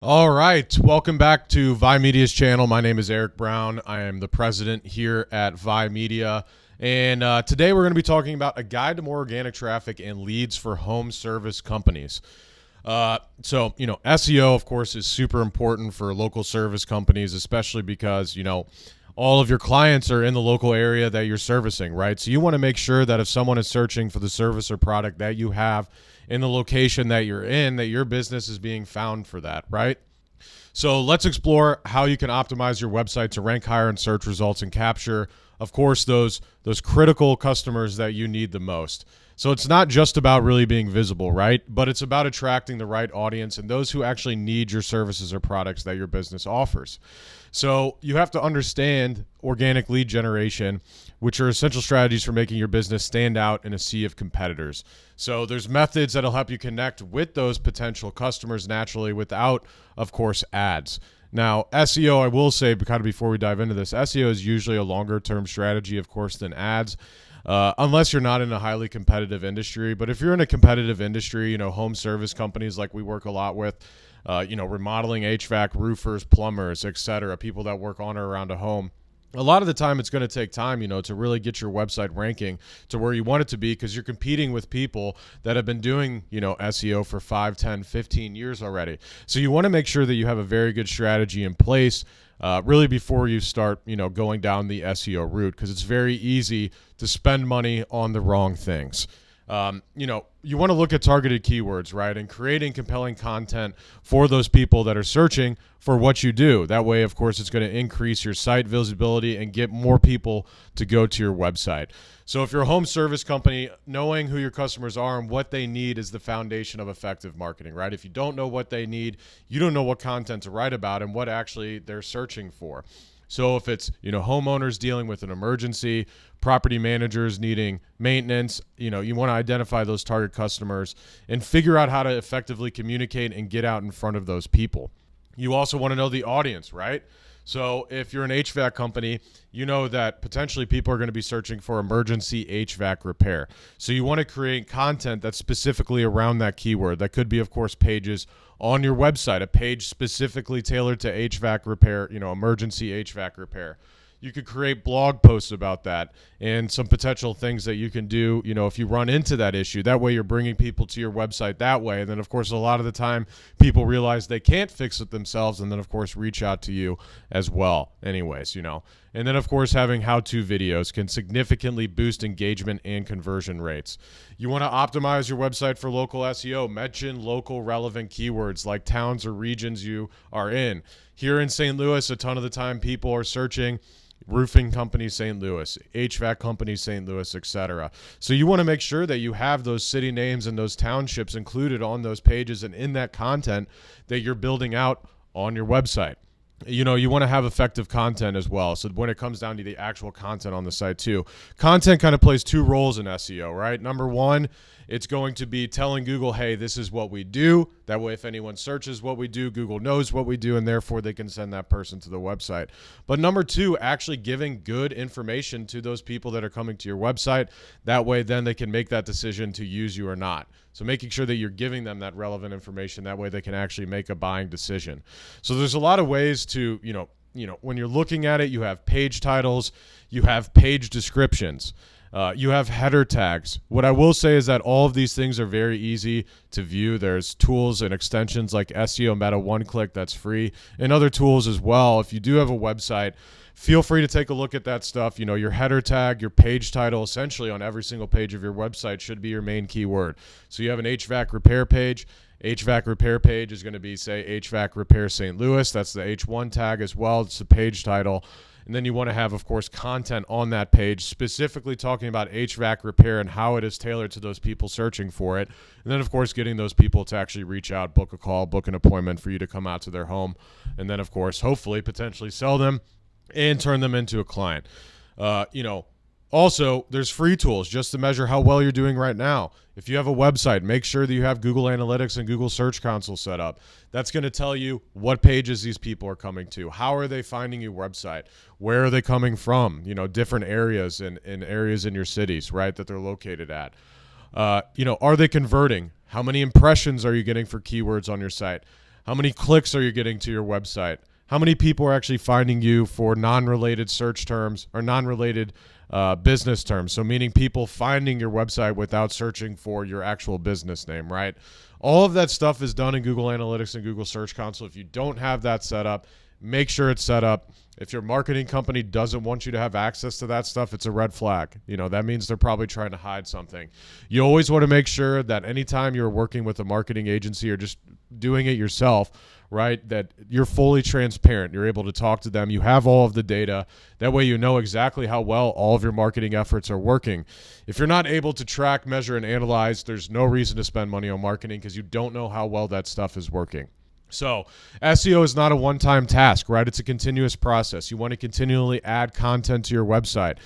All right, welcome back to Vi Media's channel. My name is Eric Brown. I am the president here at Vi Media. And today we're going to be talking about a guide to more organic traffic and leads for home service companies. SEO, of course, is super important for local service companies, especially because, all of your clients are in the local area that you're servicing, right? So you want to make sure that if someone is searching for the service or product that you have in the location that you're in, that your business is being found for that, right? So let's explore how you can optimize your website to rank higher in search results and capture, of course, those critical customers that you need the most. So it's not just about really being visible, right? But it's about attracting the right audience and those who actually need your services or products that your business offers. So you have to understand organic lead generation, which are essential strategies for making your business stand out in a sea of competitors. So there's methods that'll help you connect with those potential customers naturally without, of course, ads. Now, SEO, I will say, kind of before we dive into this, SEO is usually a longer term strategy, of course, than ads. Unless you're not in a highly competitive industry. But if you're in a competitive industry, home service companies like we work a lot with, remodeling, HVAC, roofers, plumbers, etc., people that work on or around a home, a lot of the time it's going to take time, to really get your website ranking to where you want it to be, because you're competing with people that have been doing, SEO for 5, 10, 15 years already. So you want to make sure that you have a very good strategy in place really before you start, going down the SEO route, because it's very easy to spend money on the wrong things. You want to look at targeted keywords, right? And creating compelling content for those people that are searching for what you do. That way, of course, it's going to increase your site visibility and get more people to go to your website. So if you're a home service company, knowing who your customers are and what they need is the foundation of effective marketing, right? If you don't know what they need, you don't know what content to write about and what actually they're searching for. So if it's, homeowners dealing with an emergency, property managers needing maintenance, you want to identify those target customers and figure out how to effectively communicate and get out in front of those people. You also want to know the audience, right? So if you're an HVAC company, you know that potentially people are going to be searching for emergency HVAC repair. So you want to create content that's specifically around that keyword. That could be, of course, pages on your website, a page specifically tailored to HVAC repair, emergency HVAC repair. You could create blog posts about that and some potential things that you can do, if you run into that issue. That way you're bringing people to your website that way. And then, of course, a lot of the time people realize they can't fix it themselves and then, of course, reach out to you as well anyways, And then, of course, having how-to videos can significantly boost engagement and conversion rates. You want to optimize your website for local SEO. Mention local relevant keywords like towns or regions you are in. Here in St. Louis, a ton of the time people are searching roofing company St. Louis, HVAC company St. Louis, etc. So you want to make sure that you have those city names and those townships included on those pages and in that content that you're building out on your website. You want to have effective content as well. So when it comes down to the actual content on the site too, content kind of plays two roles in SEO, right? Number one, it's going to be telling Google, hey, this is what we do. That way, if anyone searches what we do, Google knows what we do, and therefore they can send that person to the website. But number two, actually giving good information to those people that are coming to your website. That way, then they can make that decision to use you or not. So making sure that you're giving them that relevant information, that way they can actually make a buying decision. So there's a lot of ways to, when you're looking at it, you have page titles, you have page descriptions. You have header tags. What I will say is that all of these things are very easy to view. There's tools and extensions like SEO Meta One-Click that's free, and other tools as well. If you do have a website, feel free to take a look at that stuff. Your header tag, your page title, essentially on every single page of your website should be your main keyword. So you have an HVAC repair page. HVAC repair page is going to be, say, HVAC repair St. Louis. That's the H1 tag as well. It's the page title. And then you want to have, of course, content on that page specifically talking about HVAC repair and how it is tailored to those people searching for it. And then, of course, getting those people to actually reach out, book a call, book an appointment for you to come out to their home. And then, of course, hopefully potentially sell them and turn them into a client. Also, there's free tools just to measure how well you're doing right now. If you have a website, make sure that you have Google Analytics and Google Search Console set up. That's going to tell you what pages these people are coming to. How are they finding your website? Where are they coming from? Different areas and areas in your cities, right, that they're located at. Are they converting? How many impressions are you getting for keywords on your site? How many clicks are you getting to your website? How many people are actually finding you for non-related search terms or non-related business terms? So meaning people finding your website without searching for your actual business name, right? All of that stuff is done in Google Analytics and Google Search Console. If you don't have that set up, make sure it's set up. If your marketing company doesn't want you to have access to that stuff, it's a red flag. That means they're probably trying to hide something. You always want to make sure that anytime you're working with a marketing agency or just doing it yourself, right, that you're fully transparent. You're able to talk to them. You have all of the data. That way you know exactly how well all of your marketing efforts are working. If you're not able to track, measure, and analyze, there's no reason to spend money on marketing because you don't know how well that stuff is working. So SEO is not a one-time task, right? It's a continuous process. You want to continually add content to your website.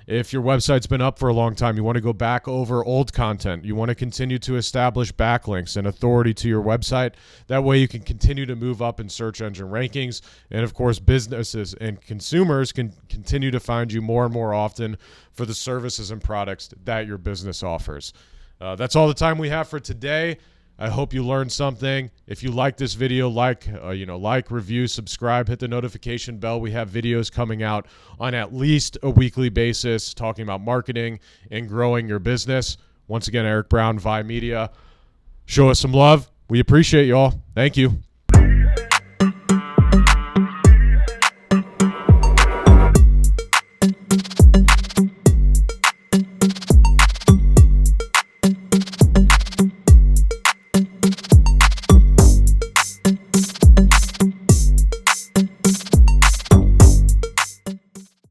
If your website's been up for a long time, you want to go back over old content. You want to continue to establish backlinks and authority to your website. That way you can continue to move up in search engine rankings. And of course, businesses and consumers can continue to find you more and more often for the services and products that your business offers. That's all the time we have for today. I hope you learned something. If you like this video, like, review, subscribe, hit the notification bell. We have videos coming out on at least a weekly basis talking about marketing and growing your business. Once again, Eric Brown, Vi Media. Show us some love. We appreciate y'all. Thank you.